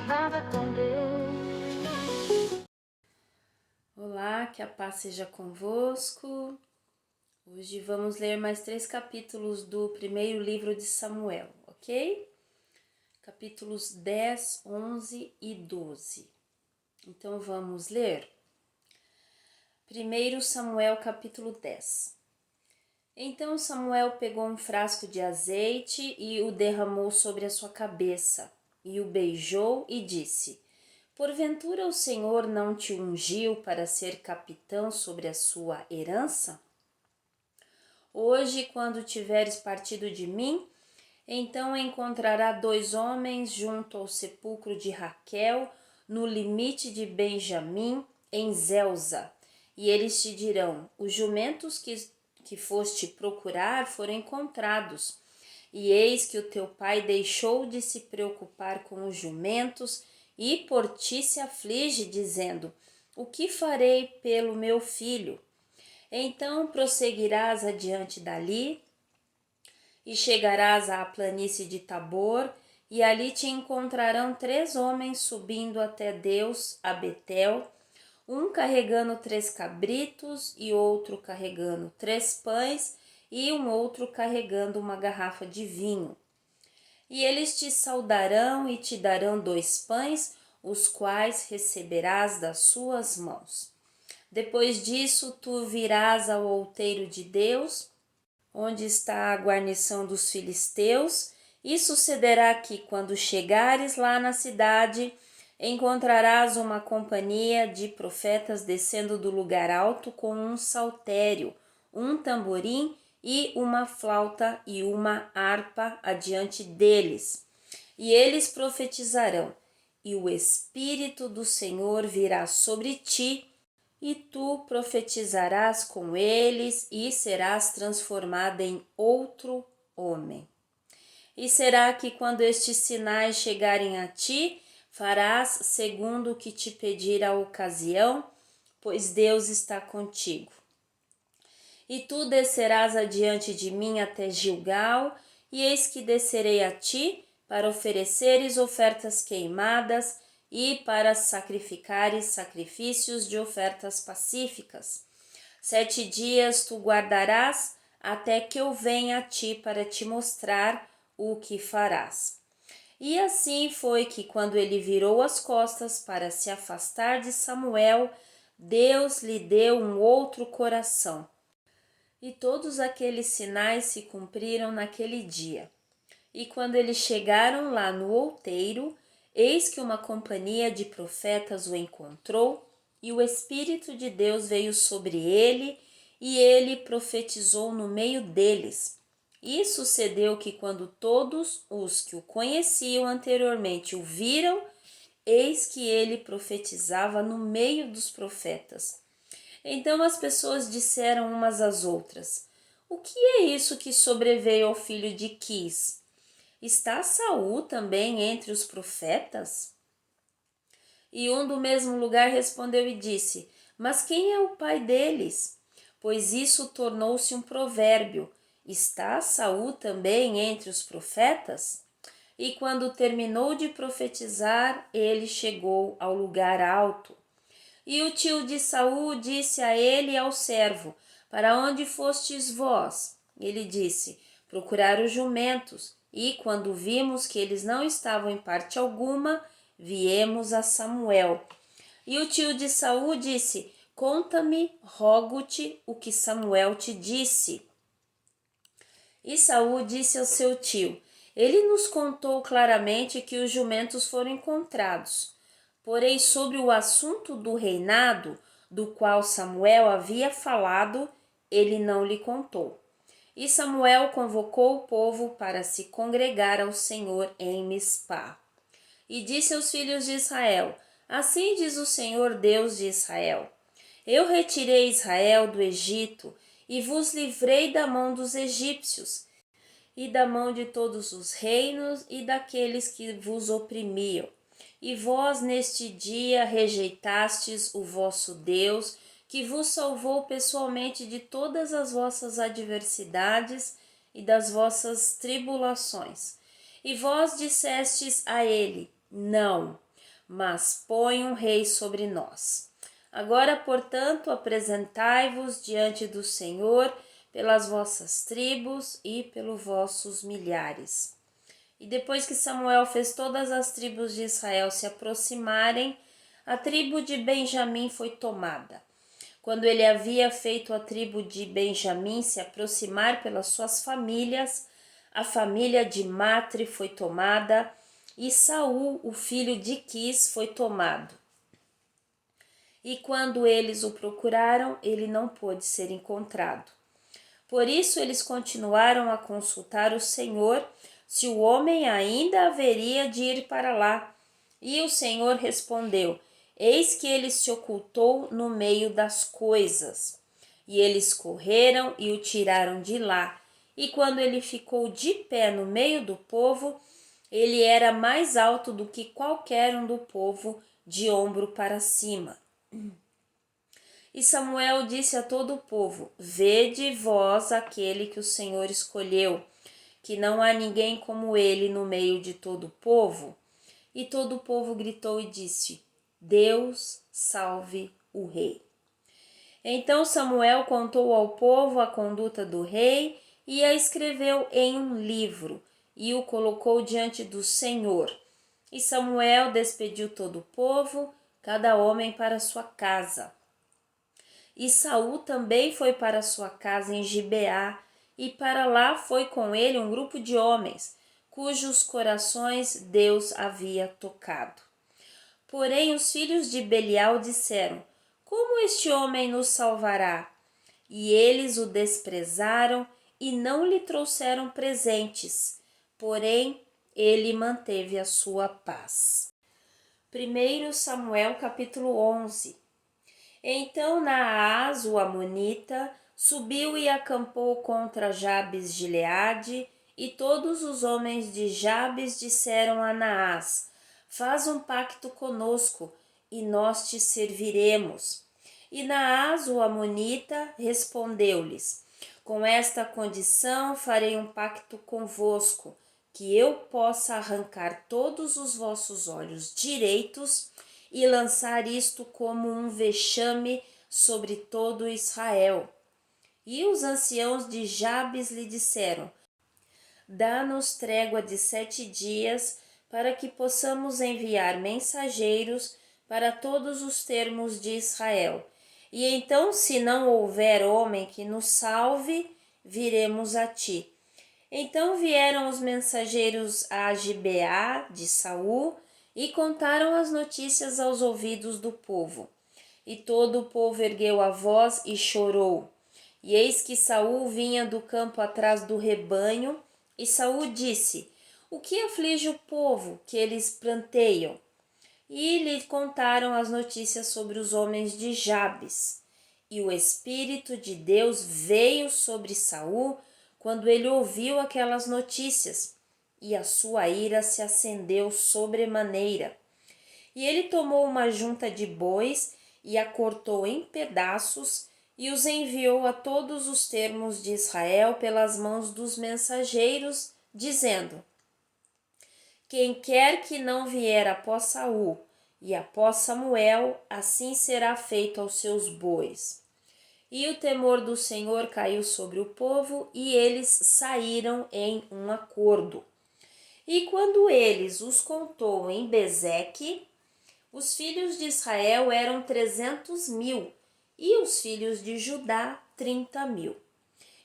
estava com Deus. Olá, que a paz seja convosco. Hoje vamos ler mais 3 capítulos do primeiro livro de Samuel, ok? Capítulos 10, 11 e 12. Então vamos ler. 1 Samuel capítulo 10. Então Samuel pegou um frasco de azeite e o derramou sobre a sua cabeça, e o beijou e disse: Porventura o Senhor não te ungiu para ser capitão sobre a sua herança? Hoje, quando tiveres partido de mim, então encontrará 2 homens junto ao sepulcro de Raquel, no limite de Benjamim, em Zelza. E eles te dirão: os jumentos que foste procurar foram encontrados. E eis que o teu pai deixou de se preocupar com os jumentos e por ti se aflige, dizendo: o que farei pelo meu filho? Então prosseguirás adiante dali e chegarás à planície de Tabor, e ali te encontrarão 3 homens subindo até Deus a Betel, um carregando 3 cabritos e outro carregando 3 pães e um outro carregando uma garrafa de vinho. E eles te saudarão e te darão 2 pães, os quais receberás das suas mãos. Depois disso, tu virás ao outeiro de Deus, onde está a guarnição dos filisteus, e sucederá que, quando chegares lá na cidade, encontrarás uma companhia de profetas descendo do lugar alto com um saltério, um tamborim e uma flauta e uma harpa adiante deles. E eles profetizarão, e o Espírito do Senhor virá sobre ti, e tu profetizarás com eles e serás transformada em outro homem. E será que quando estes sinais chegarem a ti, farás segundo o que te pedir a ocasião, pois Deus está contigo. E tu descerás adiante de mim até Gilgal, e eis que descerei a ti para ofereceres ofertas queimadas e para sacrificares sacrifícios de ofertas pacíficas. 7 dias tu guardarás até que eu venha a ti para te mostrar o que farás. E assim foi que, quando ele virou as costas para se afastar de Samuel, Deus lhe deu um outro coração. E todos aqueles sinais se cumpriram naquele dia. E quando eles chegaram lá no outeiro, eis que uma companhia de profetas o encontrou, e o Espírito de Deus veio sobre ele, e ele profetizou no meio deles. E sucedeu que, quando todos os que o conheciam anteriormente o viram, eis que ele profetizava no meio dos profetas. Então as pessoas disseram umas às outras: o que é isso que sobreveio ao filho de Quis? Está Saul também entre os profetas? E um do mesmo lugar respondeu e disse: mas quem é o pai deles? Pois isso tornou-se um provérbio: está Saul também entre os profetas? E quando terminou de profetizar, ele chegou ao lugar alto. E o tio de Saul disse a ele e ao servo: para onde fostes vós? Ele disse: procurar os jumentos. E quando vimos que eles não estavam em parte alguma, viemos a Samuel. E o tio de Saul disse: conta-me, rogo-te, o que Samuel te disse. E Saul disse ao seu tio: ele nos contou claramente que os jumentos foram encontrados. Porém, sobre o assunto do reinado, do qual Samuel havia falado, ele não lhe contou. E Samuel convocou o povo para se congregar ao Senhor em Mispá. E disse aos filhos de Israel: assim diz o Senhor Deus de Israel: eu retirei Israel do Egito e vos livrei da mão dos egípcios e da mão de todos os reinos e daqueles que vos oprimiam. E vós neste dia rejeitastes o vosso Deus, que vos salvou pessoalmente de todas as vossas adversidades e das vossas tribulações. E vós dissestes a ele: não, mas põe um rei sobre nós. Agora, portanto, apresentai-vos diante do Senhor pelas vossas tribos e pelos vossos milhares. E depois que Samuel fez todas as tribos de Israel se aproximarem, a tribo de Benjamim foi tomada. Quando ele havia feito a tribo de Benjamim se aproximar pelas suas famílias, a família de Matre foi tomada e Saul, o filho de Quis, foi tomado. E quando eles o procuraram, ele não pôde ser encontrado. Por isso eles continuaram a consultar o Senhor se o homem ainda haveria de ir para lá. E o Senhor respondeu: Eis que ele se ocultou no meio das coisas. E eles correram e o tiraram de lá. E quando ele ficou de pé no meio do povo, ele era mais alto do que qualquer um do povo, de ombro para cima. E Samuel disse a todo o povo: Vede vós aquele que o Senhor escolheu, que não há ninguém como ele no meio de todo o povo. E todo o povo gritou e disse: Deus salve o rei. Então Samuel contou ao povo a conduta do rei e a escreveu em um livro e o colocou diante do Senhor. E Samuel despediu todo o povo, cada homem para sua casa. E Saul também foi para sua casa em Gibeá, e para lá foi com ele um grupo de homens, cujos corações Deus havia tocado. Porém os filhos de Belial disseram: Como este homem nos salvará? E eles o desprezaram e não lhe trouxeram presentes, porém ele manteve a sua paz. 1 Samuel capítulo 11. Então Naás, o amonita, subiu e acampou contra Jabes de Gileade, e todos os homens de Jabes disseram a Naás: Faz um pacto conosco, e nós te serviremos. E Naás, o amonita, respondeu-lhes: Com esta condição farei um pacto convosco, que eu possa arrancar todos os vossos olhos direitos e lançar isto como um vexame sobre todo Israel. E os anciãos de Jabes lhe disseram: Dá-nos trégua de 7 dias, para que possamos enviar mensageiros para todos os termos de Israel. E então, se não houver homem que nos salve, viremos a ti. Então vieram os mensageiros a Gibeá de Saul e contaram as notícias aos ouvidos do povo. E todo o povo ergueu a voz e chorou. E eis que Saul vinha do campo atrás do rebanho, e Saul disse: O que aflige o povo, que eles planteiam? E lhe contaram as notícias sobre os homens de Jabes. E o Espírito de Deus veio sobre Saul quando ele ouviu aquelas notícias, e a sua ira se acendeu sobremaneira. E ele tomou uma junta de bois e a cortou em pedaços e os enviou a todos os termos de Israel pelas mãos dos mensageiros, dizendo: Quem quer que não vier após Saul e após Samuel, assim será feito aos seus bois. E o temor do Senhor caiu sobre o povo, e eles saíram em um acordo. E quando eles os contou em Bezeque, os filhos de Israel eram 300.000, e os filhos de Judá 30.000.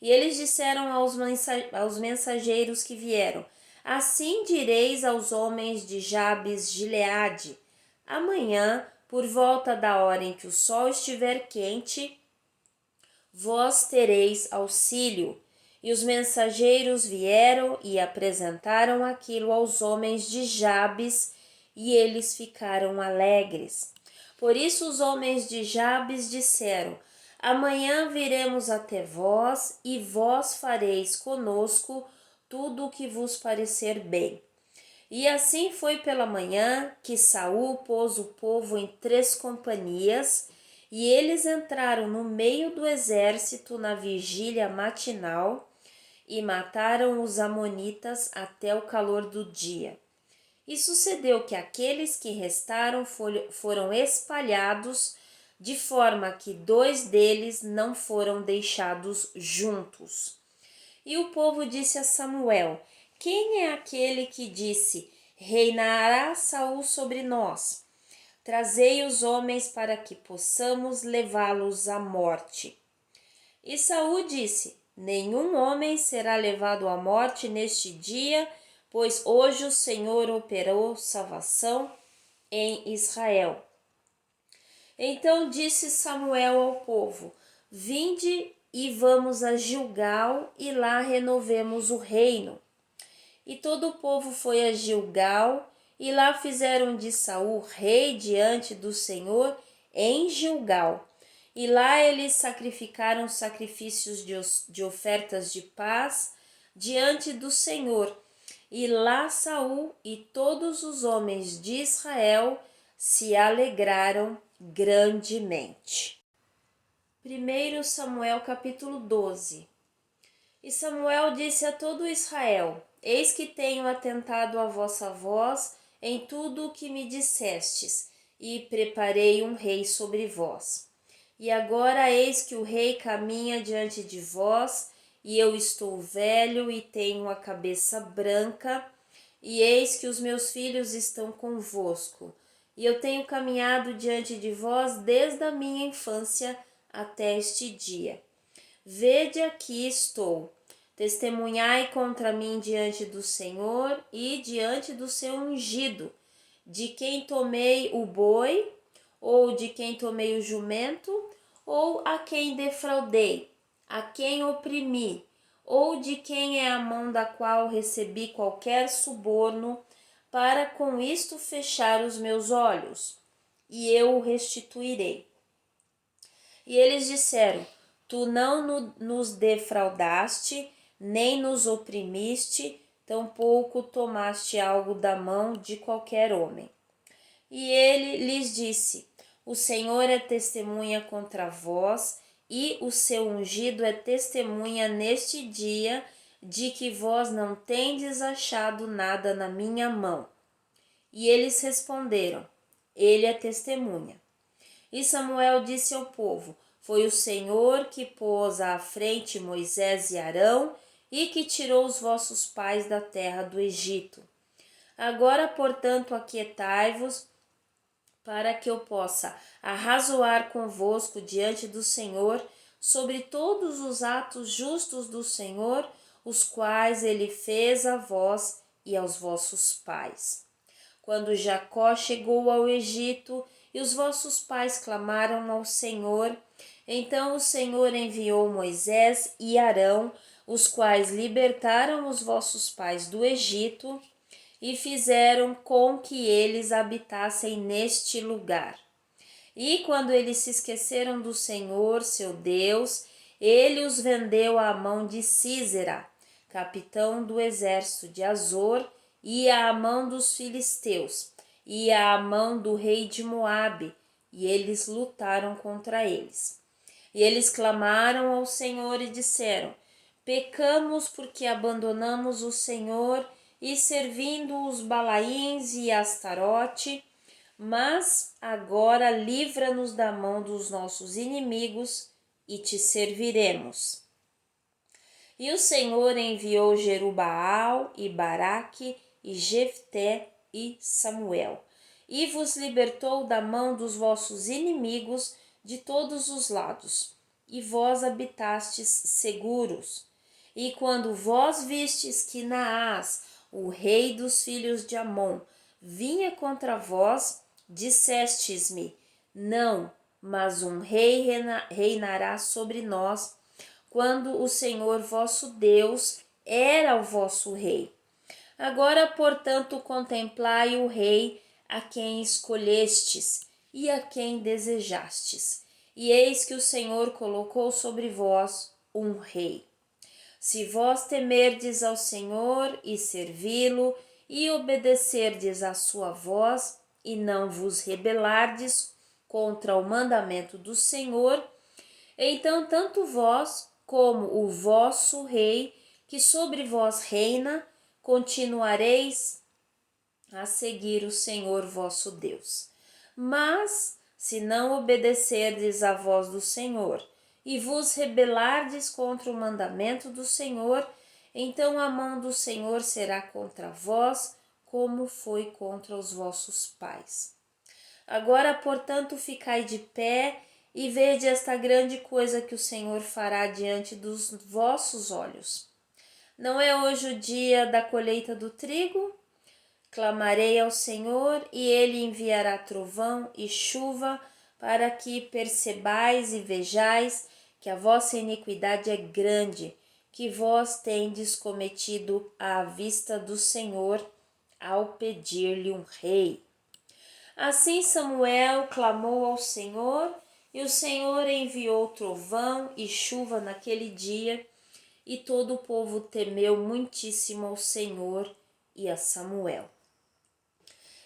E eles disseram aos mensageiros que vieram: Assim direis aos homens de Jabes Gileade: Amanhã, por volta da hora em que o sol estiver quente, vós tereis auxílio. E os mensageiros vieram e apresentaram aquilo aos homens de Jabes, e eles ficaram alegres. Por isso os homens de Jabes disseram: Amanhã viremos até vós, e vós fareis conosco tudo o que vos parecer bem. E assim foi pela manhã que Saul pôs o povo em 3 companhias, e eles entraram no meio do exército na vigília matinal e mataram os amonitas até o calor do dia. E sucedeu que aqueles que restaram foram espalhados, de forma que 2 deles não foram deixados juntos. E o povo disse a Samuel: Quem é aquele que disse: Reinará Saul sobre nós? Trazei os homens para que possamos levá-los à morte. E Saul disse: Nenhum homem será levado à morte neste dia, pois hoje o Senhor operou salvação em Israel. Então disse Samuel ao povo: Vinde e vamos a Gilgal, e lá renovemos o reino. E todo o povo foi a Gilgal, e lá fizeram de Saul rei diante do Senhor em Gilgal. E lá eles sacrificaram sacrifícios de ofertas de paz diante do Senhor. E lá Saul e todos os homens de Israel se alegraram grandemente. 1 Samuel capítulo 12. E Samuel disse a todo Israel: Eis que tenho atentado à vossa voz em tudo o que me dissestes, e preparei um rei sobre vós. E agora eis que o rei caminha diante de vós, e eu estou velho e tenho a cabeça branca, e eis que os meus filhos estão convosco. E eu tenho caminhado diante de vós desde a minha infância até este dia. Vede, aqui estou. Testemunhai contra mim diante do Senhor e diante do seu ungido, de quem tomei o boi, ou de quem tomei o jumento, ou a quem defraudei, a quem oprimi, ou de quem é a mão da qual recebi qualquer suborno, para com isto fechar os meus olhos, e eu o restituirei. E eles disseram: Tu não nos defraudaste, nem nos oprimiste, tampouco tomaste algo da mão de qualquer homem. E ele lhes disse: O Senhor é testemunha contra vós, e o seu ungido é testemunha neste dia de que vós não tendes achado nada na minha mão. E eles responderam: Ele é testemunha. E Samuel disse ao povo: Foi o Senhor que pôs à frente Moisés e Arão e que tirou os vossos pais da terra do Egito. Agora, portanto, aquietai-vos, para que eu possa arrazoar convosco diante do Senhor sobre todos os atos justos do Senhor, os quais ele fez a vós e aos vossos pais. Quando Jacó chegou ao Egito e os vossos pais clamaram ao Senhor, então o Senhor enviou Moisés e Arão, os quais libertaram os vossos pais do Egito e fizeram com que eles habitassem neste lugar. E quando eles se esqueceram do Senhor, seu Deus, ele os vendeu à mão de Sísera, capitão do exército de Azor, e à mão dos filisteus, e à mão do rei de Moabe, e eles lutaram contra eles. E eles clamaram ao Senhor e disseram: Pecamos porque abandonamos o Senhor e servindo os Balaíns e Astarote, mas agora livra-nos da mão dos nossos inimigos e te serviremos. E o Senhor enviou Jerubaal e Baraque e Jefté e Samuel, e vos libertou da mão dos vossos inimigos de todos os lados, e vós habitastes seguros. E quando vós vistes que Naás, o rei dos filhos de Amon, vinha contra vós, dissestes-me: Não, mas um rei reinará sobre nós, quando o Senhor vosso Deus era o vosso rei. Agora, portanto, contemplai o rei a quem escolhestes e a quem desejastes, e eis que o Senhor colocou sobre vós um rei. Se vós temerdes ao Senhor e servi-lo, e obedecerdes à sua voz, e não vos rebelardes contra o mandamento do Senhor, então tanto vós como o vosso rei, que sobre vós reina, continuareis a seguir o Senhor vosso Deus. Mas, se não obedecerdes à voz do Senhor, e vos rebelardes contra o mandamento do Senhor, então a mão do Senhor será contra vós, como foi contra os vossos pais. Agora, portanto, ficai de pé e vede esta grande coisa que o Senhor fará diante dos vossos olhos. Não é hoje o dia da colheita do trigo? Clamarei ao Senhor e ele enviará trovão e chuva para que percebais e vejais que a vossa iniquidade é grande, que vós tendes cometido à vista do Senhor ao pedir-lhe um rei. Assim Samuel clamou ao Senhor, e o Senhor enviou trovão e chuva naquele dia, e todo o povo temeu muitíssimo ao Senhor e a Samuel.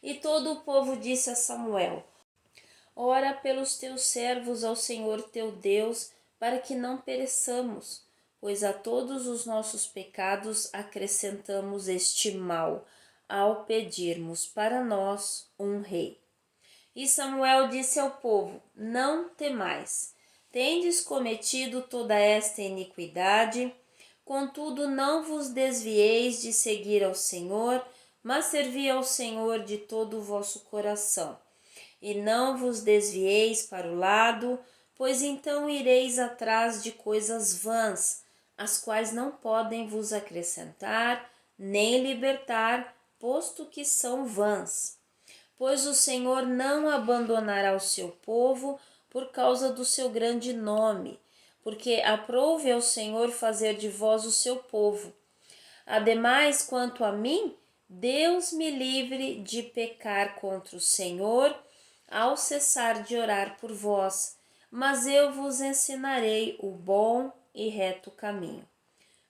E todo o povo disse a Samuel: Ora pelos teus servos ao Senhor teu Deus, para que não pereçamos, pois a todos os nossos pecados acrescentamos este mal, ao pedirmos para nós um rei. E Samuel disse ao povo: Não temais, tendes cometido toda esta iniquidade, contudo não vos desvieis de seguir ao Senhor, mas servi ao Senhor de todo o vosso coração. E não vos desvieis para o lado, pois então ireis atrás de coisas vãs, as quais não podem vos acrescentar, nem libertar, posto que são vãs. Pois o Senhor não abandonará o seu povo por causa do seu grande nome, porque aprouve ao Senhor fazer de vós o seu povo. Ademais, quanto a mim, Deus me livre de pecar contra o Senhor ao cessar de orar por vós, mas eu vos ensinarei o bom e reto caminho.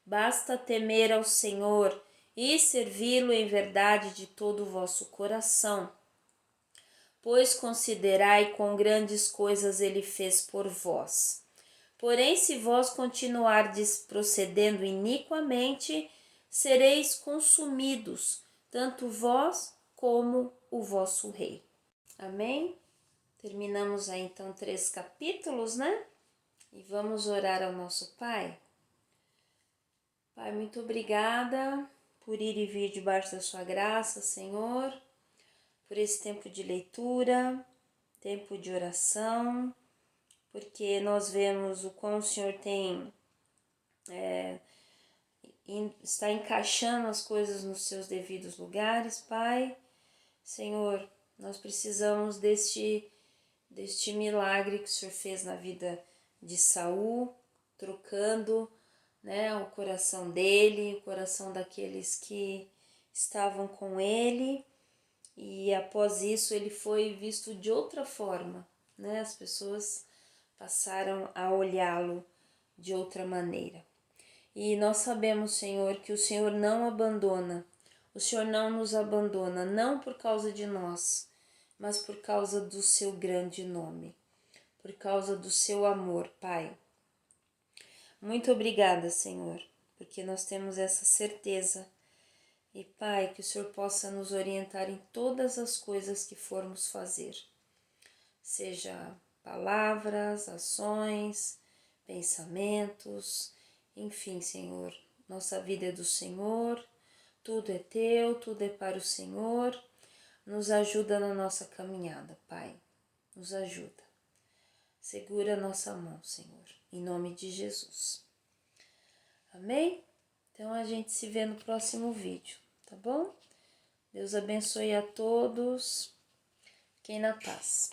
Basta temer ao Senhor e servi-lo em verdade de todo o vosso coração, pois considerai quão grandes coisas ele fez por vós. Porém, se vós continuardes procedendo iniquamente, sereis consumidos, tanto vós como o vosso rei. Amém? Terminamos aí então 3 capítulos, né? E vamos orar ao nosso Pai. Pai, muito obrigada por ir e vir debaixo da sua graça, Senhor, por esse tempo de leitura, tempo de oração, porque nós vemos o quão o Senhor está encaixando as coisas nos seus devidos lugares, Pai. Senhor, nós precisamos deste milagre que o Senhor fez na vida de Saul, trocando, né, o coração dele, o coração daqueles que estavam com ele, e após isso ele foi visto de outra forma, né? As pessoas passaram a olhá-lo de outra maneira. E nós sabemos, Senhor, que o Senhor não abandona, o Senhor não nos abandona, não por causa de nós, mas por causa do seu grande nome, por causa do seu amor, Pai. Muito obrigada, Senhor, porque nós temos essa certeza. E, Pai, que o Senhor possa nos orientar em todas as coisas que formos fazer, seja palavras, ações, pensamentos, enfim, Senhor, nossa vida é do Senhor, tudo é teu, tudo é para o Senhor. Nos ajuda na nossa caminhada, Pai, nos ajuda. Segura a nossa mão, Senhor, em nome de Jesus. Amém? Então a gente se vê no próximo vídeo, tá bom? Deus abençoe a todos. Fiquem na paz.